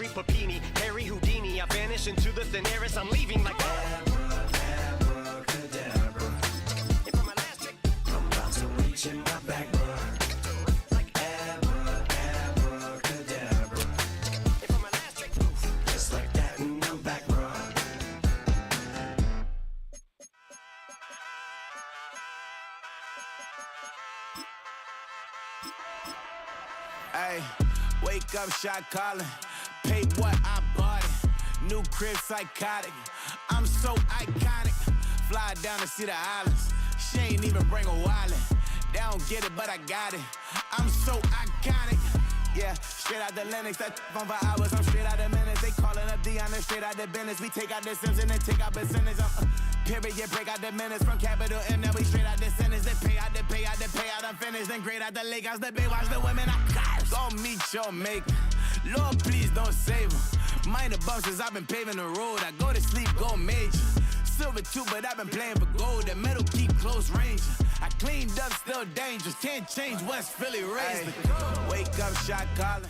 Mary Papini, Harry Houdini. I vanish into the thin air as I'm leaving like abracadabra. And for my last trick, I'm about to reach in my back, like abracadabra. And for my last trick, just like that, and I'm back, bro. Hey, wake up, shot calling. Pay what I bought it. New crib, psychotic. I'm so iconic. Fly down to see the islands. She ain't even bring a wallet. They don't get it, but I got it. I'm so iconic. Yeah, straight out the Lennox. That phone for hours. I'm straight out the minutes. They calling up Dion, straight out the business. We take out the Sims and then take out percentage. Period, break out the minutes from capital M. Now we straight out the sentence. They pay out the payout. I'm finished. Then grade out the Lakers. The Bay watch the women. I gon' meet your mate. Lord, please don't save them. Minor bumps as I've been paving the road. I go to sleep, go major. Silver too, but I've been playing for gold. The metal keep close range. I cleaned up, still dangerous. Can't change West Philly raised. Wake up, shot calling.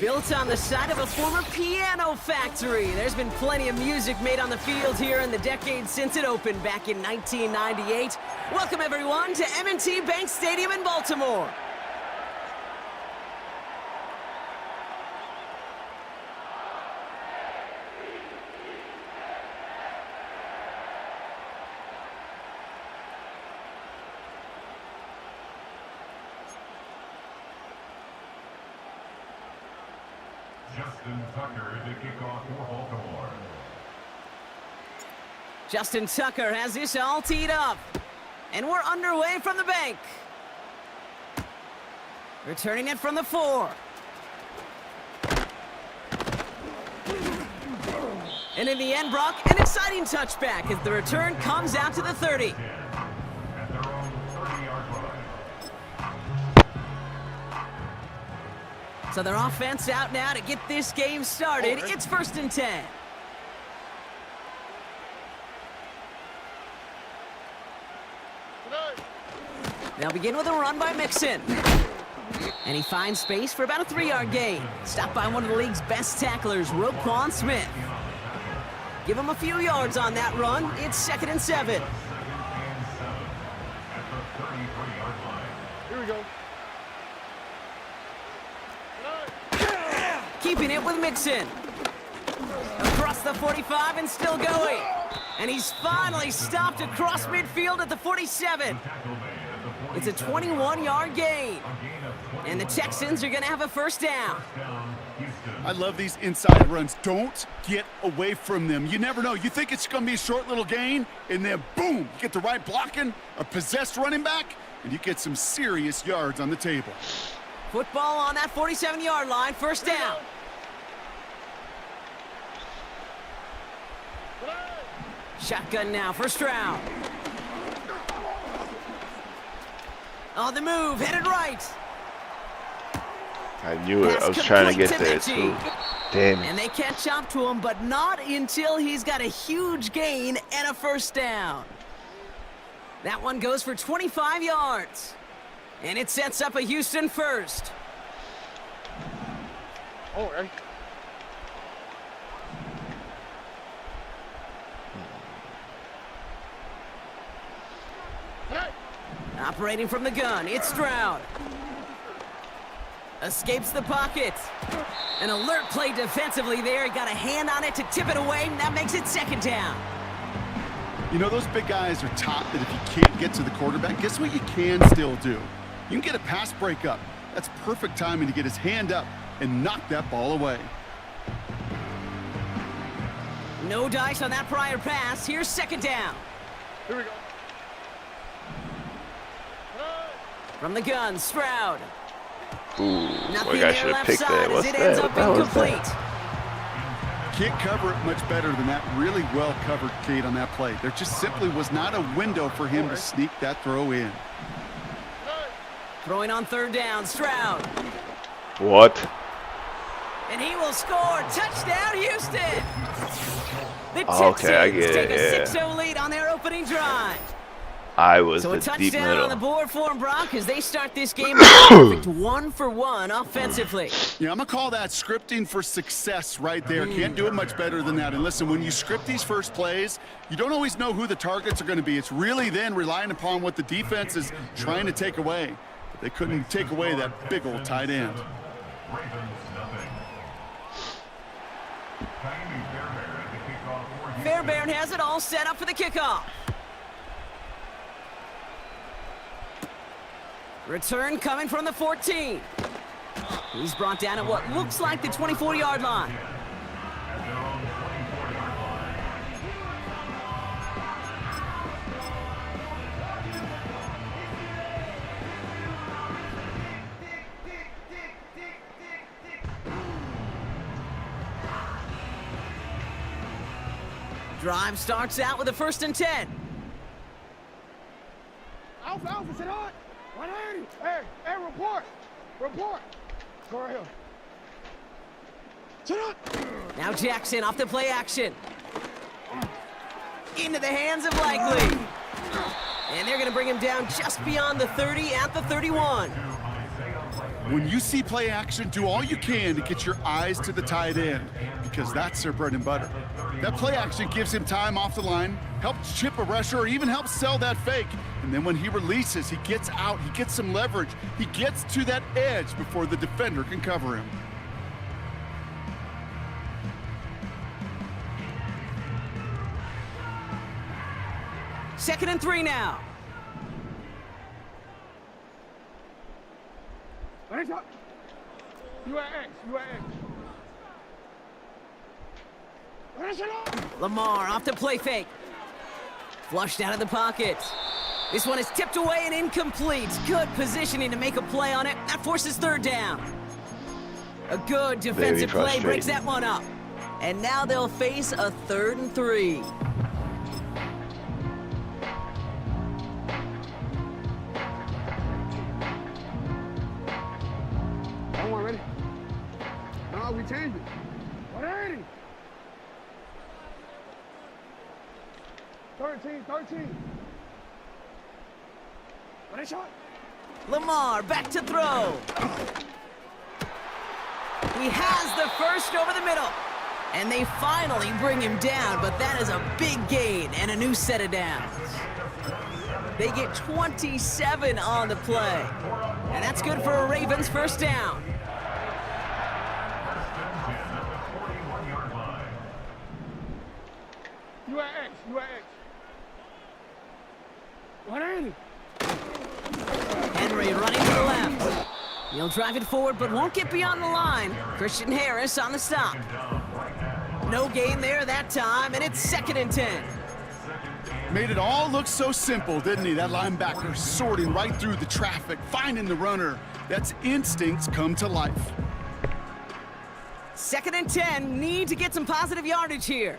Built on the side of a former piano factory, there's been plenty of music made on the field here in the decades since it opened back in 1998. Welcome everyone to M&T Bank Stadium in Baltimore. Justin Tucker to kick off for Baltimore. Justin Tucker has this all teed up. And we're underway from the bank. Returning it from the 4. And in the end, Brock, an exciting touchback as the return comes out to the 30. At their own 30-yard line. So their offense out now to get this game started. It's 1st and 10. They'll begin with a run by Mixon. And he finds space for about a 3-yard gain. Stopped by one of the league's best tacklers, Roquan Smith. Give him a few yards on that run. It's 2nd and 7. Here we go. Keeping it with Mixon. Across the 45 and still going. And he's finally stopped across midfield at the 47. It's a 21-yard gain. And the Texans are going to have a 1st down. I love these inside runs. Don't get away from them. You never know. You think it's going to be a short little gain, and then boom, you get the right blocking, a possessed running back, and you get some serious yards on the table. Football on that 47-yard line, 1st down. Shotgun now for Stroud. On the move, headed right. I knew it. I was trying to get there too. Damn it. And they catch up to him, but not until he's got a huge gain and a 1st down. That one goes for 25 yards. And it sets up a Houston 1st. All right. Operating from the gun, it's Stroud. Escapes the pocket. An alert play defensively there. He got a hand on it to tip it away, and that makes it 2nd down. You know, those big guys are taught that if you can't get to the quarterback, guess what you can still do? You can get a pass breakup. That's perfect timing to get his hand up and knock that ball away. No dice on that prior pass. Here's 2nd down. Here we go. From the gun, Stroud. Ooh, Nothing I there should have left picked side that. as What's it that? ends up What was incomplete. that? Can't cover it much better than that. Really well covered, Kate, on that play. There just simply was not a window for him to sneak that throw in. Throwing on 3rd down, Stroud. What? And he will score. Touchdown, Houston. The Okay, I Texans get it, take a yeah. 6-0 lead on their opening drive. I was So a the deep touchdown on the middle. board for them, Brock, as they start this game perfect 1-for-1 offensively. Yeah, I'm going to call that scripting for success right there. Can't do it much better than that. And listen, when you script these first plays, you don't always know who the targets are going to be. It's really then relying upon what the defense is trying to take away. But they couldn't take away that big old tight end. Fairbairn has it all set up for the kickoff. Return coming from the 14. He's brought down at what looks like the 24-yard line. Drive starts out with a 1st and 10. Alpha, sit on. 180. Hey, report. Report. Go right here. Sit on. Now Jackson off the play action. Into the hands of Likely. And they're going to bring him down just beyond the 30 at the 31. When you see play action, do all you can to get your eyes to the tight end, because that's their bread and butter. That play action gives him time off the line, helps chip a rusher, or even helps sell that fake. And then when he releases, he gets out, he gets some leverage, he gets to that edge before the defender can cover him. Second and 3 now. You at X. Lamar off the play fake. Flushed out of the pocket. This one is tipped away and incomplete. Good positioning to make a play on it. That forces 3rd down. A good defensive play breaks that one up. And now they'll face a 3rd and 3. Ready? No, we changed it. 180. 13. What a shot. Lamar back to throw. He has the first over the middle. And they finally bring him down, but that is a big gain and a new set of downs. They get 27 on the play. And that's good for a Ravens 1st down. You at X. 180. Henry running to the left. He'll drive it forward, but won't get beyond the line. Christian Harris on the stop. No gain there that time, and it's 2nd and 10. Made it all look so simple, didn't he? That linebacker sorting right through the traffic, finding the runner. That's instincts come to life. 2nd and 10, need to get some positive yardage here.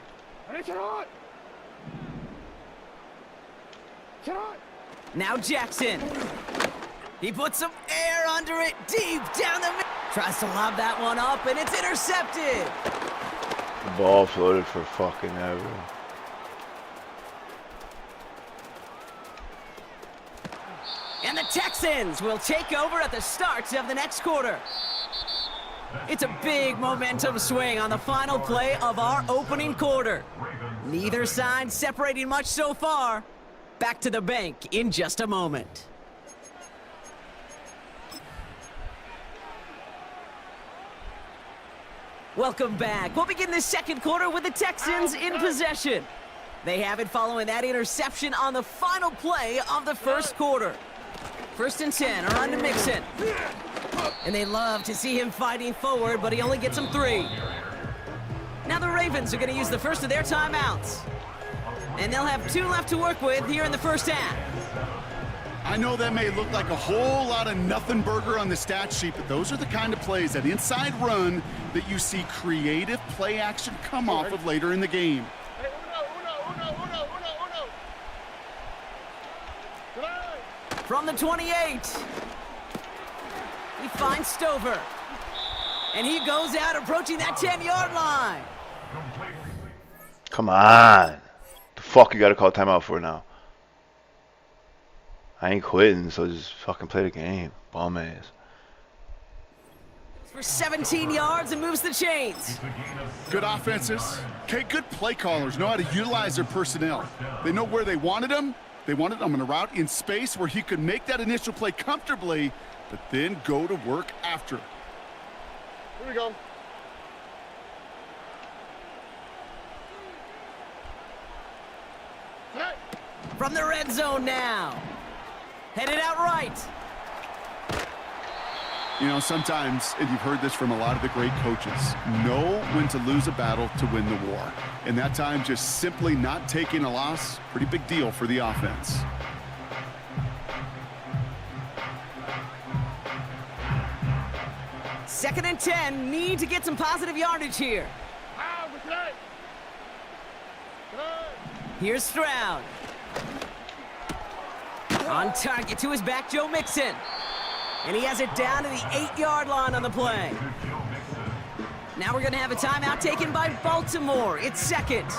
Now Jackson. He puts some air under it, deep down the middle. Tries to lob that one up, and it's intercepted. The ball floated for fucking ever. And the Texans will take over at the start of the next quarter. It's a big momentum swing on the final play of our opening quarter. Neither side separating much so far. Back to the bank in just a moment. Welcome back. We'll begin the 2nd quarter with the Texans in possession. They have it following that interception on the final play of the 1st quarter. 1st and 10, around to Mixon. And they love to see him fighting forward, but he only gets them 3. Now the Ravens are going to use the first of their timeouts. And they'll have 2 left to work with here in the 1st half. I know that may look like a whole lot of nothing burger on the stat sheet, but those are the kind of plays, that inside run, that you see creative play action come off of later in the game. From the 28, he finds Stover. And he goes out approaching that 10-yard line. Come on. The fuck you gotta call timeout for now? I ain't quitting, so just fucking play the game. Bum ass. For 17 yards and moves the chains. Good offenses. Okay, good play callers know how to utilize their personnel. They know where they wanted him. They wanted him on a route in space where he could make that initial play comfortably, but then go to work after. Here we go. Hey. From the red zone now. Headed out right. You know, sometimes, and you've heard this from a lot of the great coaches, know when to lose a battle to win the war. And that time, just simply not taking a loss, pretty big deal for the offense. Second and 10. Need to get some positive yardage here. Here's Stroud. On target to his back, Joe Mixon. And he has it down to the 8-yard line on the play. Now we're going to have a timeout taken by Baltimore. It's second.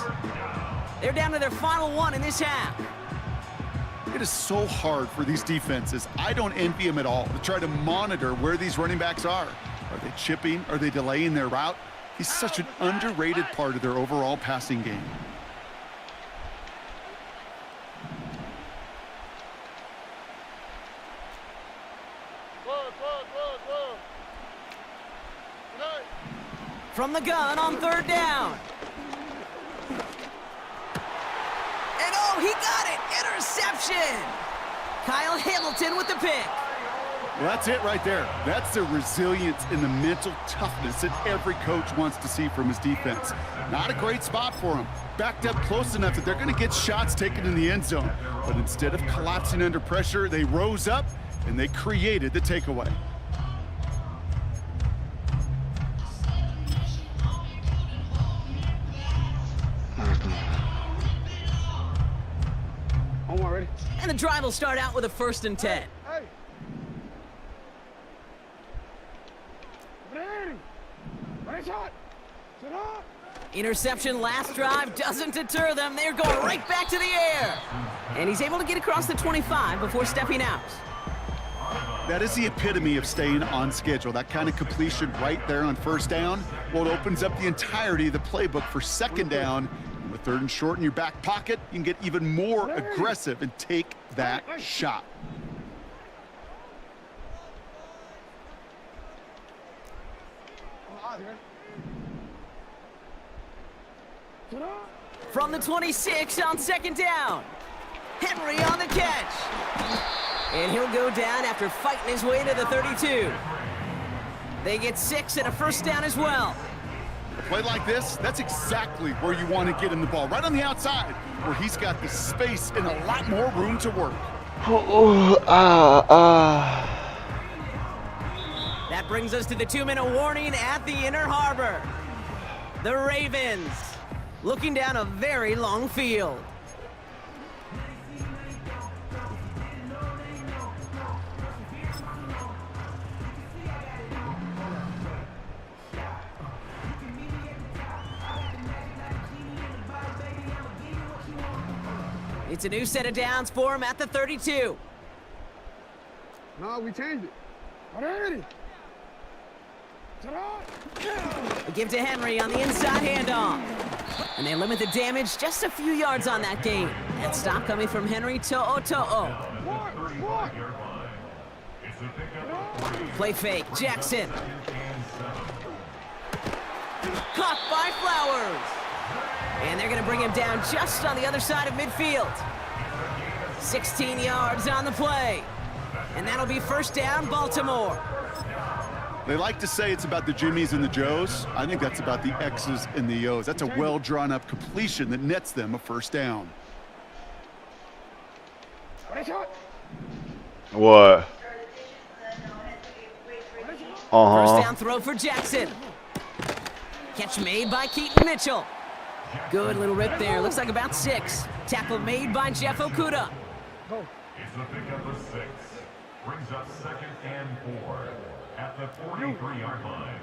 They're down to their final one in this half. It is so hard for these defenses. I don't envy them at all to try to monitor where these running backs are. Are they chipping? Are they delaying their route? He's such an underrated part of their overall passing game. From the gun on third down. And oh, he got it! Interception! Kyle Hamilton with the pick. Well, that's it right there. That's the resilience and the mental toughness that every coach wants to see from his defense. Not a great spot for him. Backed up close enough that they're going to get shots taken in the end zone. But instead of collapsing under pressure, they rose up and they created the takeaway. Ready? And the drive will start out with a 1st and 10. Hey. Ready. Ready, shot. Sit up. Interception last drive doesn't deter them. They're going right back to the air. And he's able to get across the 25 before stepping out. That is the epitome of staying on schedule. That kind of completion right there on first down. Well, it opens up the entirety of the playbook for second down. With 3rd and short in your back pocket, you can get even more aggressive and take that shot. From the 26 on 2nd down. Henry on the catch. And he'll go down after fighting his way to the 32. They get 6 and a 1st down as well. A play like this, that's exactly where you want to get him the ball. Right on the outside, where he's got the space and a lot more room to work. That brings us to the 2-minute warning at the Inner Harbor. The Ravens looking down a very long field. It's a new set of downs for him at the 32. No, we changed it. Ready. They give to Henry on the inside handoff. And they limit the damage just a few yards on that gain. That stop coming from Henry To'o. Play fake, Jackson. Caught by Flowers. And they're going to bring him down just on the other side of midfield. 16 yards on the play. And that'll be 1st down, Baltimore. They like to say it's about the Jimmies and the Joes. I think that's about the X's and the O's. That's a well-drawn-up completion that nets them a 1st down. What? 1st down throw for Jackson. Catch made by Keaton Mitchell. Good little rip there. Looks like about 6. Tackle made by Jeff Okuda. It's a pickup of 6. Brings up 2nd and 4 at the 43-yard line.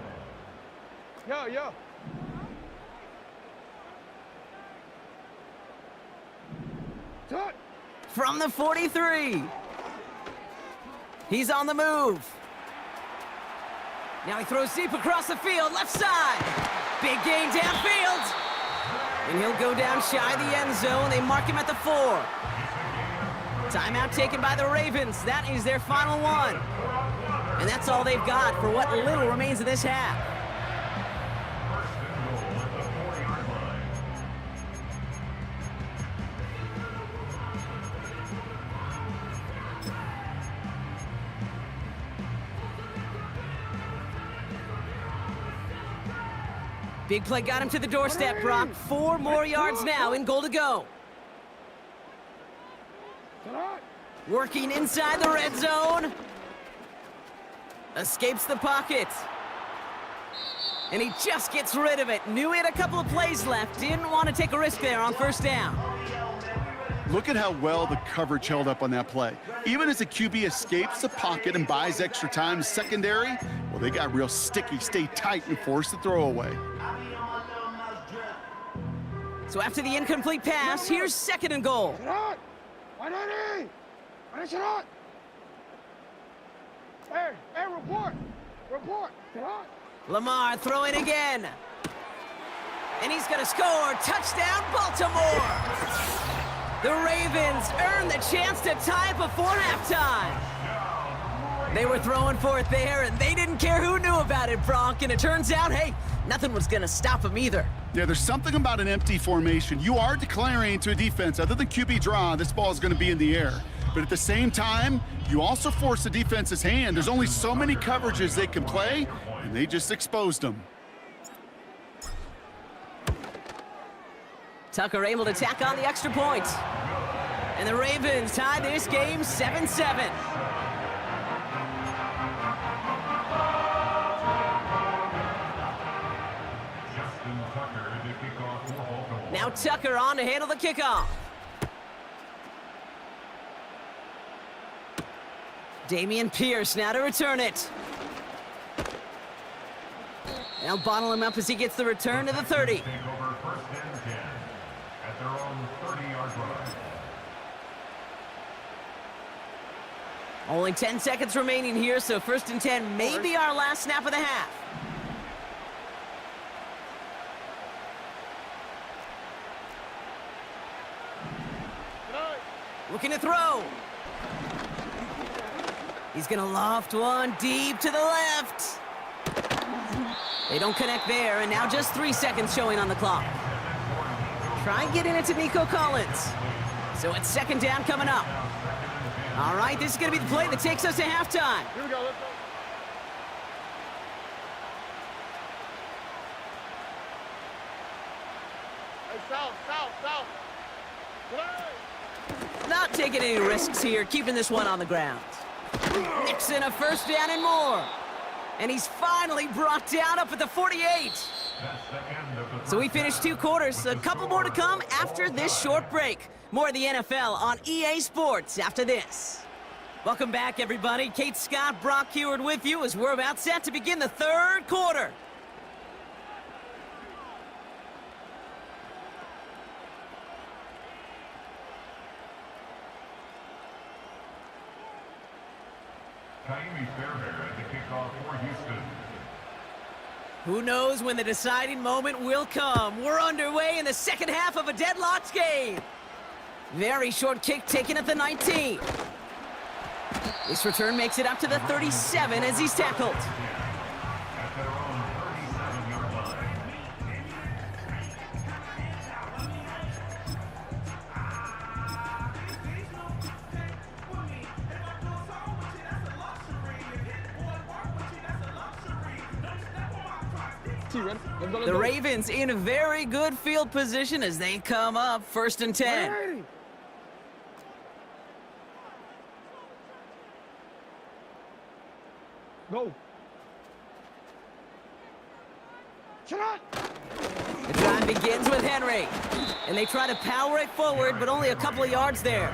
Yo. From the 43. He's on the move. Now he throws deep across the field, left side. Big gain downfield. And he'll go down shy of the end zone. They mark him at the 4. Timeout taken by the Ravens. That is their final one. And that's all they've got for what little remains of this half. Big play got him to the doorstep, Brock. 4 more yards now in goal to go. Working inside the red zone. Escapes the pocket. And he just gets rid of it. Knew he had a couple of plays left. Didn't want to take a risk there on first down. Look at how well the coverage held up on that play. Even as the QB escapes the pocket and buys extra time secondary, well, they got real sticky, stay tight, and force the throw away. So after the incomplete pass, here's 2nd and goal. Hey, report. Report. Lamar throwing again. And he's going to score. Touchdown, Baltimore. The Ravens earn the chance to tie before halftime. They were throwing for it there, and they didn't care who knew about it, Bronk. And it turns out, hey, nothing was going to stop them either. Yeah, there's something about an empty formation. You are declaring to a defense, other than QB draw, this ball is going to be in the air. But at the same time, you also force the defense's hand. There's only so many coverages they can play, and they just exposed them. Tucker able to tack on the extra point. And the Ravens tie this game 7-7. Now Tucker on to handle the kickoff. Damian Pierce now to return it. They'll bottle him up as he gets the return to the 30. Take over 1st and 10 at their own 30-yard line. Only 10 seconds remaining here, so 1st and 10 may be our last snap of the half. Looking to throw. He's going to loft one deep to the left. They don't connect there, and now just 3 seconds showing on the clock. Try getting it to Nico Collins. So it's 2nd down coming up. All right, this is going to be the play that takes us to halftime. Here we go, let's go. Hey, south. Play! Not taking any risks here, keeping this one on the ground. Nixon a 1st down and more. And he's finally brought down up at the 48. So we finished 2 quarters, a couple more to come after this short break. More of the NFL on EA Sports after this. Welcome back, everybody. Kate Scott, Brock Heward with you as we're about set to begin the 3rd quarter. Taimi Fairbairn at the kickoff for Houston. Who knows when the deciding moment will come. We're underway in the 2nd half of a deadlocked game. Very short kick taken at the 19. This return makes it up to the 37 as he's tackled. At their own 37-yard line. The Ravens in a very good field position as they come up 1st and 10. Go. Shut up! The drive begins with Henry. And they try to power it forward, but only a couple of yards there.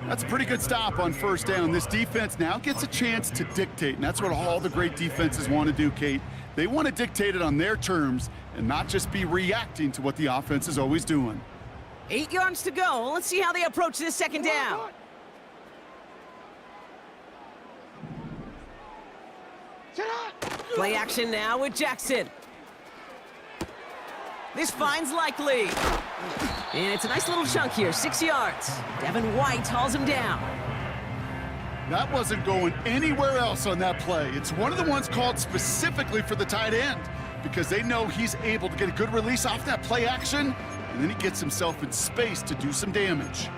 That's a pretty good stop on 1st down. This defense now gets a chance to dictate, and that's what all the great defenses want to do, Kate. They want to dictate it on their terms and not just be reacting to what the offense is always doing. 8 yards to go. Let's see how they approach this 2nd down. Sit up! Play action now with Jackson. This finds likely. And it's a nice little chunk here, 6 yards. Devin White hauls him down. That wasn't going anywhere else on that play. It's one of the ones called specifically for the tight end because they know he's able to get a good release off that play action, and then he gets himself in space to do some damage.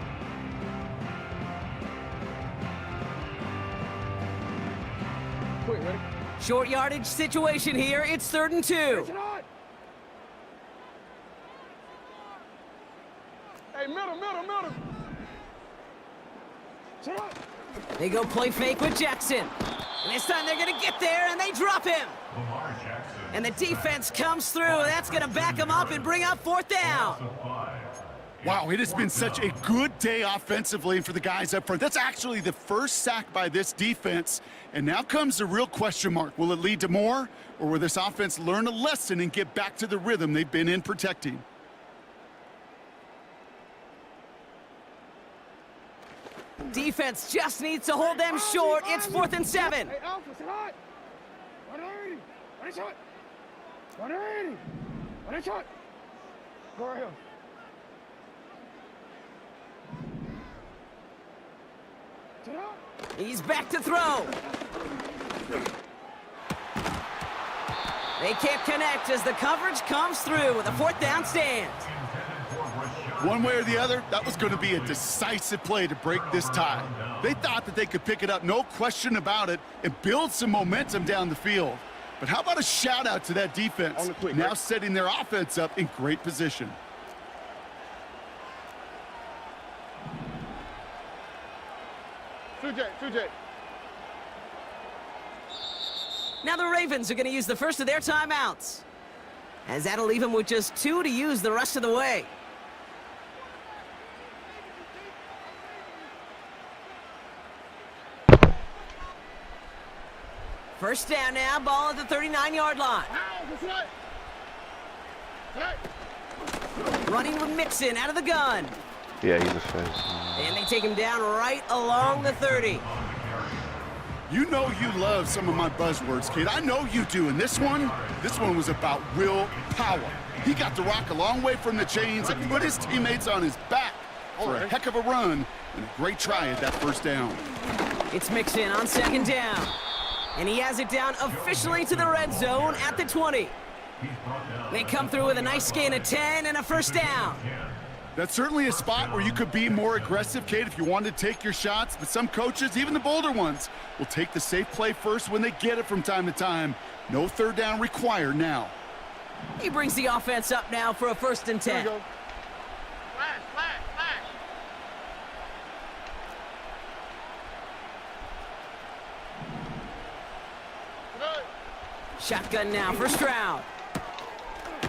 Quick, ready? Short yardage situation here. It's 3rd and 2. Sit on! Hey, middle! Sit up! They go play fake with Jackson. And this time they're going to get there, and they drop him. Lamar Jackson. And the defense comes through. That's going to back him up and bring up 4th down. Wow, it has been such a good day offensively for the guys up front. That's actually the first sack by this defense. And now comes the real question mark. Will it lead to more, or will this offense learn a lesson and get back to the rhythm they've been in protecting? Defense just needs to hold them short. It's 4th and 7. Hey, Alpha, sit on! 180! 1 shot! 180! 1 shot! Go right here. Sit up! He's back to throw. They can't connect as the coverage comes through with a 4th down stand. One way or the other, that was going to be a decisive play to break this tie. They thought that they could pick it up, no question about it, and build some momentum down the field. But how about a shout-out to that defense, now setting their offense up in great position. Sujay. Now the Ravens are going to use the first of their timeouts, as that'll leave them with just 2 to use the rest of the way. First down now, ball at the 39-yard line. Running with Mixon out of the gun. Yeah, he's a fence. And they take him down right along the 30. You know you love some of my buzzwords, kid. I know you do. And this one was about will power. He got the rock a long way from the chains and put his teammates on his back for a heck of a run and a great try at that first down. It's Mixon on 2nd down. And he has it down officially to the red zone at the 20. They come through with a nice gain of 10 and a first down. That's certainly a spot where you could be more aggressive, Kate, if you wanted to take your shots. But some coaches, even the bolder ones, will take the safe play first when they get it from time to time. No 3rd down required now. He brings the offense up now for a 1st and 10. Here we go. Flash! Shotgun now for Stroud.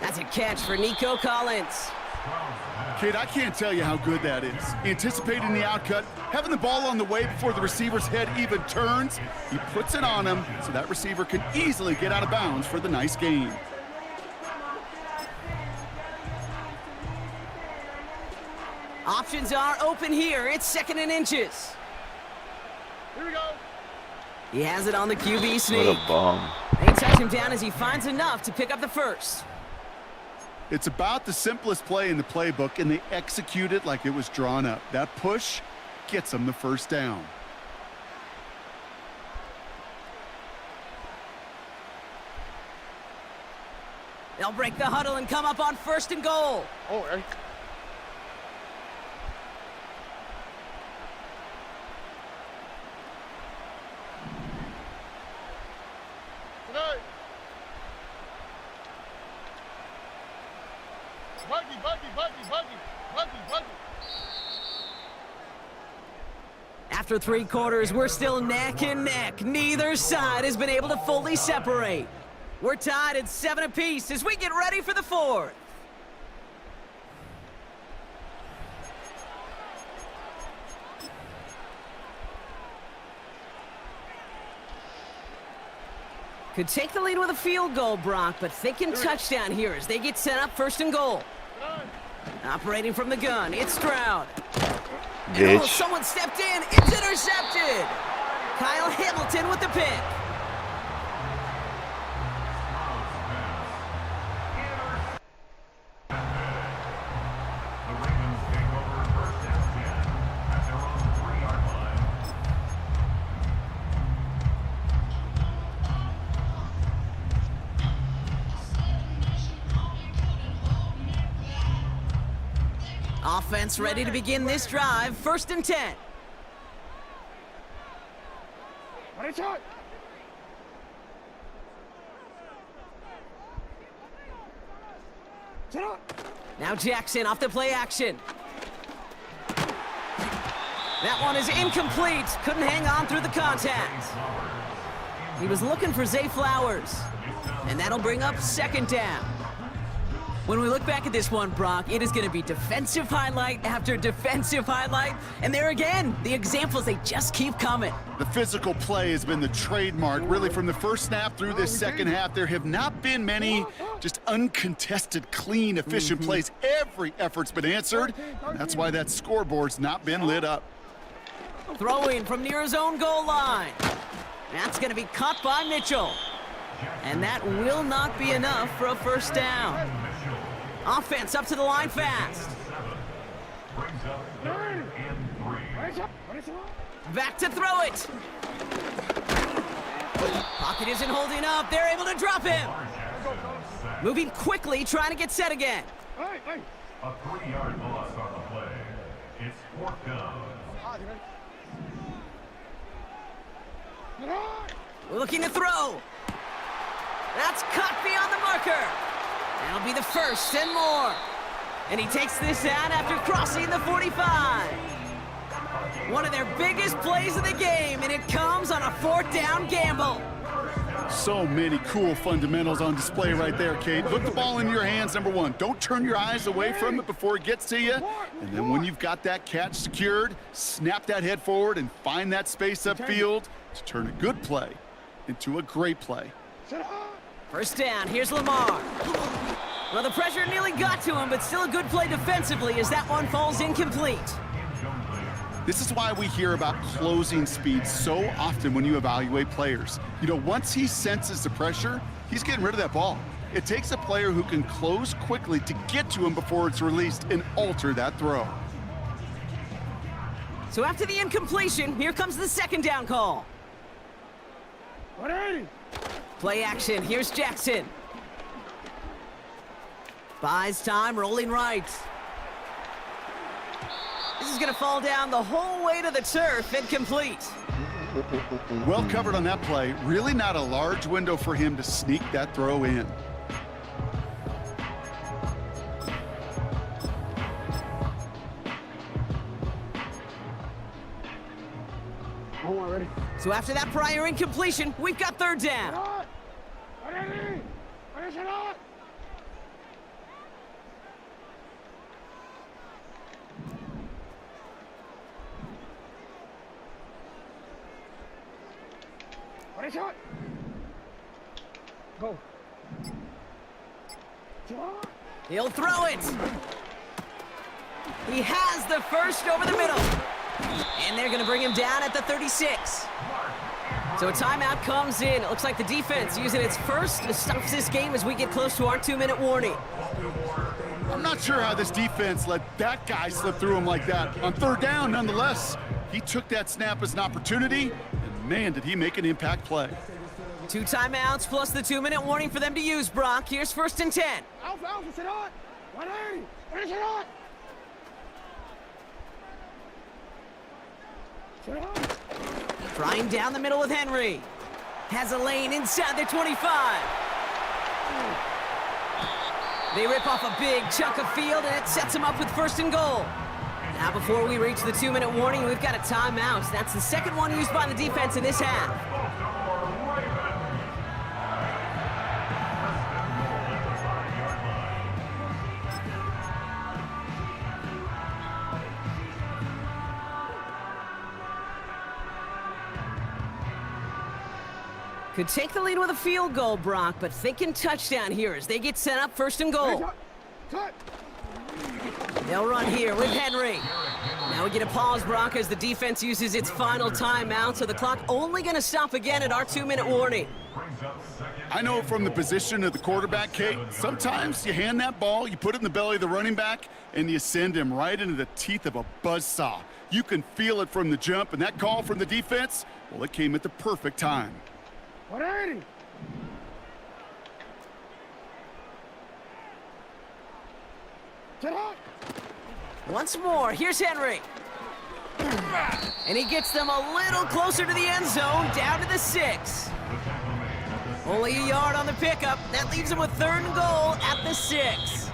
That's a catch for Nico Collins. Kid, I can't tell you how good that is. Anticipating the outcut, having the ball on the way before the receiver's head even turns, he puts it on him so that receiver can easily get out of bounds for the nice gain. Options are open here. It's 2nd and inches. Here we go. He has it on the QB sneak. What a bomb. They touch him down as he finds enough to pick up the first. It's about the simplest play in the playbook, and they execute it like it was drawn up. That push gets them the first down. They'll break the huddle and come up on 1st and goal. Oh, hey. Buggy. After 3 quarters, we're still neck and neck. Neither side has been able to fully separate. We're tied at 7 apiece as we get ready for the 4th. Could take the lead with a field goal, Brock, but thinking touchdown here as they get set up 1st and goal. Operating from the gun, it's Stroud. Oh, someone stepped in. It's intercepted. Kyle Hamilton with the pick. Offense ready to begin this drive. 1st and 10. Ready, shot. Set up. Now Jackson off the play action. That one is incomplete. Couldn't hang on through the contact. He was looking for Zay Flowers. And that'll bring up 2nd down. When we look back at this one, Brock, it is going to be defensive highlight after defensive highlight. And there again, the examples, they just keep coming. The physical play has been the trademark, really, from the first snap through this second half. There have not been many just uncontested, clean, efficient plays. Every effort's been answered, and that's why that scoreboard's not been lit up. Throwing from near his own goal line. That's going to be caught by Mitchell. And that will not be enough for a 1st down. Offense up to the line fast. Back to throw it. Pocket isn't holding up. They're able to drop him. Moving quickly, trying to get set again. Hey, hey. A 3-yard loss on the play. It's 4th down. Looking to throw. That's cut beyond the marker. That'll be the 1st and more. And he takes this out after crossing the 45. One of their biggest plays of the game, and it comes on a 4th down gamble. So many cool fundamentals on display right there, Kate. Put the ball in your hands, number one. Don't turn your eyes away from it before it gets to you. And then when you've got that catch secured, snap that head forward and find that space upfield to turn a good play into a great play. 1st down, here's Lamar. Well, the pressure nearly got to him, but still a good play defensively as that one falls incomplete. This is why we hear about closing speed so often when you evaluate players. You know, once he senses the pressure, he's getting rid of that ball. It takes a player who can close quickly to get to him before it's released and alter that throw. So after the incompletion, here comes the 2nd down call. 180. Play action, here's Jackson. Buys time, rolling right. This is gonna fall down the whole way to the turf, incomplete. Well covered on that play. Really not a large window for him to sneak that throw in. Ready. So after that prior incompletion, we've got 3rd down. Ready. Ready, set up. Ready, shot. Go. Shot. He'll throw it. He has the 1st over the middle. And they're going to bring him down at the 36. So a timeout comes in. It looks like the defense using its first to stop this game as we get close to our 2-minute warning. I'm not sure how this defense let that guy slip through him like that. On 3rd down, nonetheless, he took that snap as an opportunity, and man, did he make an impact play. 2 timeouts plus the 2-minute warning for them to use, Brock. Here's 1st and 10. Alpha, set up. 180. Ready, set up. Set up. Trying down the middle with Henry. Has a lane inside the 25. They rip off a big chunk of field, and it sets them up with 1st and goal. Now, before we reach the 2-minute warning, we've got a timeout. That's the 2nd one used by the defense in this half. Could take the lead with a field goal, Brock, but thinking touchdown here as they get set up 1st and goal. They'll run here with Henry. Now we get a pause, Brock, as the defense uses its final timeout, so the clock only going to stop again at our 2-minute warning. I know from the position of the quarterback, Kate, sometimes you hand that ball, you put it in the belly of the running back, and you send him right into the teeth of a buzzsaw. You can feel it from the jump, and that call from the defense, well, it came at the perfect time. 180. Set up. Once more, here's Henry. And he gets them a little closer to the end zone, down to the 6. Only a yard on the pickup. That leaves him with 3rd and goal at the 6.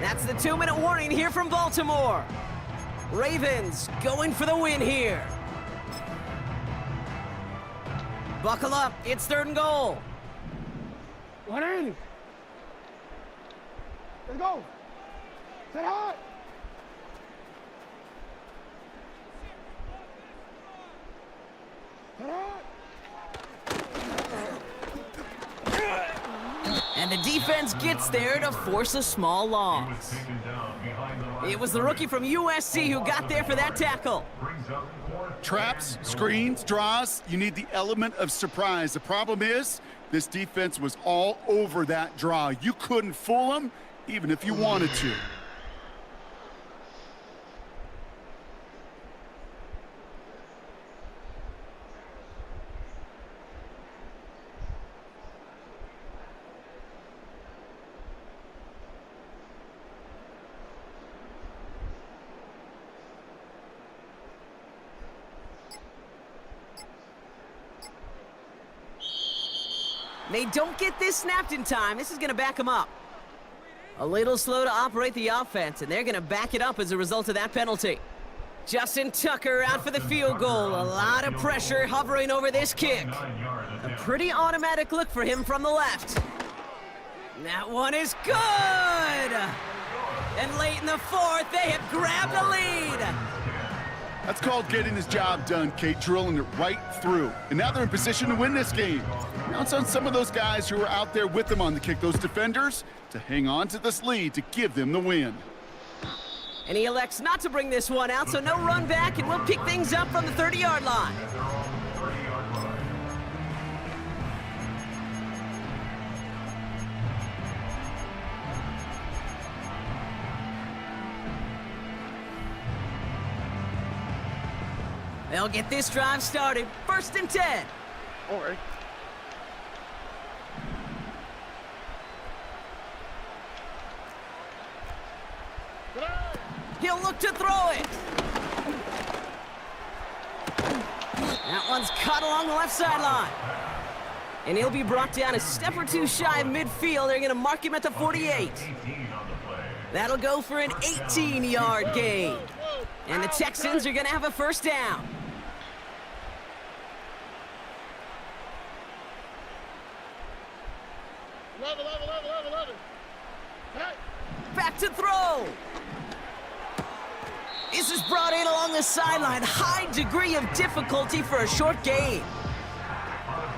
That's the 2-minute warning here from Baltimore. Ravens going for the win here. Buckle up, it's 3rd and goal. 180. Let's go. Set high. Set high. And the defense gets there to force a small loss. It was the rookie from USC who got there for that tackle. Traps, screens, draws, you need the element of surprise. The problem is, this defense was all over that draw. You couldn't fool them, even if you wanted to. They don't get this snapped in time. This is going to back them up. A little slow to operate the offense, and they're going to back it up as a result of that penalty. Justin Tucker out for the field goal. A lot of pressure hovering over this kick. A pretty automatic look for him from the left. That one is good! And late in the 4th, they have grabbed a lead. That's called getting his job done, Kate, drilling it right through. And now they're in position to win this game. Now it's on some of those guys who are out there with them on the kick, those defenders, to hang on to this lead to give them the win. And he elects not to bring this one out, so no run back, and we'll pick things up from the 30-yard line. They'll get this drive started. 1st and 10. All right. He'll look to throw it. That one's caught along the left sideline. And he'll be brought down a step or two shy of midfield. They're going to mark him at the 48. That'll go for an 18-yard gain. And the Texans are going to have a 1st down. Back to throw. This is brought in along the sideline. High degree of difficulty for a short gain.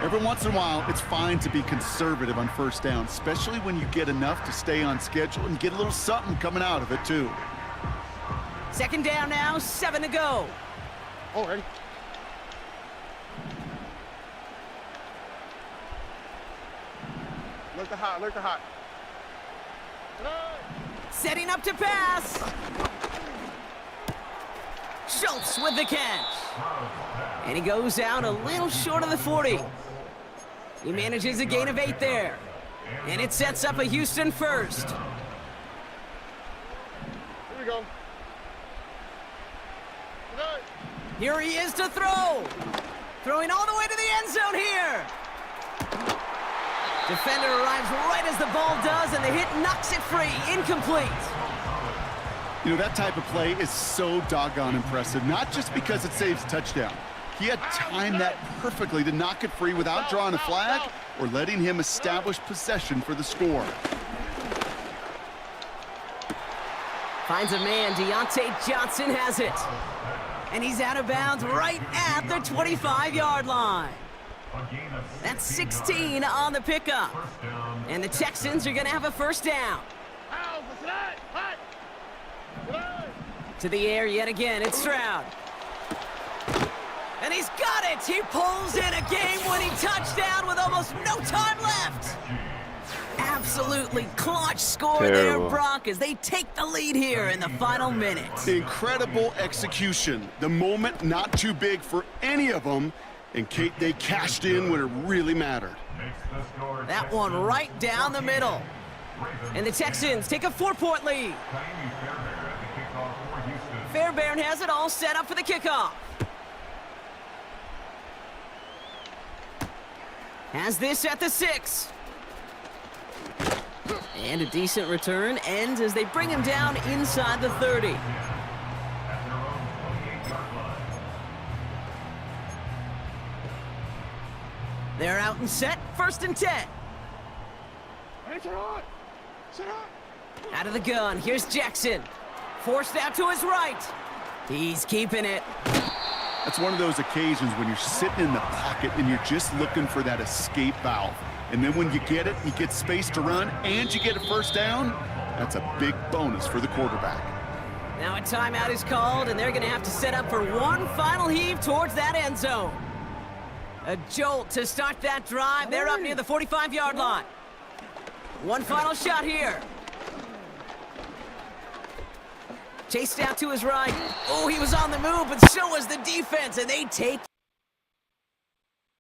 Every once in a while, it's fine to be conservative on 1st down, especially when you get enough to stay on schedule and get a little something coming out of it, too. 2nd down now, 7 to go. All right. Look the hot, look the hot. Setting up to pass. Schultz with the catch. And he goes out a little short of the 40. He manages a gain of 8 there. And it sets up a Houston 1st. Here we go. Here he is to throw. Throwing all the way to the end zone here. Defender arrives right as the ball does, and the hit knocks it free. Incomplete. You know, that type of play is so doggone impressive, not just because it saves a touchdown. He had timed that perfectly to knock it free without drawing a flag or letting him establish possession for the score. Finds a man. Deontay Johnson has it. And he's out of bounds right at the 25-yard line. That's 16 on the pickup. And the Texans are going to have a 1st down. To the air yet again, it's Stroud. And he's got it! He pulls in a game-winning touchdown with almost no time left. Absolutely clutch score there, Brock, as they take the lead here in the final minute. Incredible execution. The moment not too big for any of them. And Kate, they cashed in when it really mattered. That one right down the middle. And the Texans take a 4-point lead. Fairbairn has it all set up for the kickoff. Has this at the 6. And a decent return ends as they bring him down inside the 30. They're out and set, 1st and 10. Out of the gun, here's Jackson. Forced out to his right. He's keeping it. That's one of those occasions when you're sitting in the pocket and you're just looking for that escape valve. And then when you get it, you get space to run, and you get a 1st down, that's a big bonus for the quarterback. Now a timeout is called, and they're going to have to set up for one final heave towards that end zone. A jolt to start that drive. They're up near the 45-yard line. One final shot here. Chased out to his right. Oh, he was on the move, but so was the defense, and they take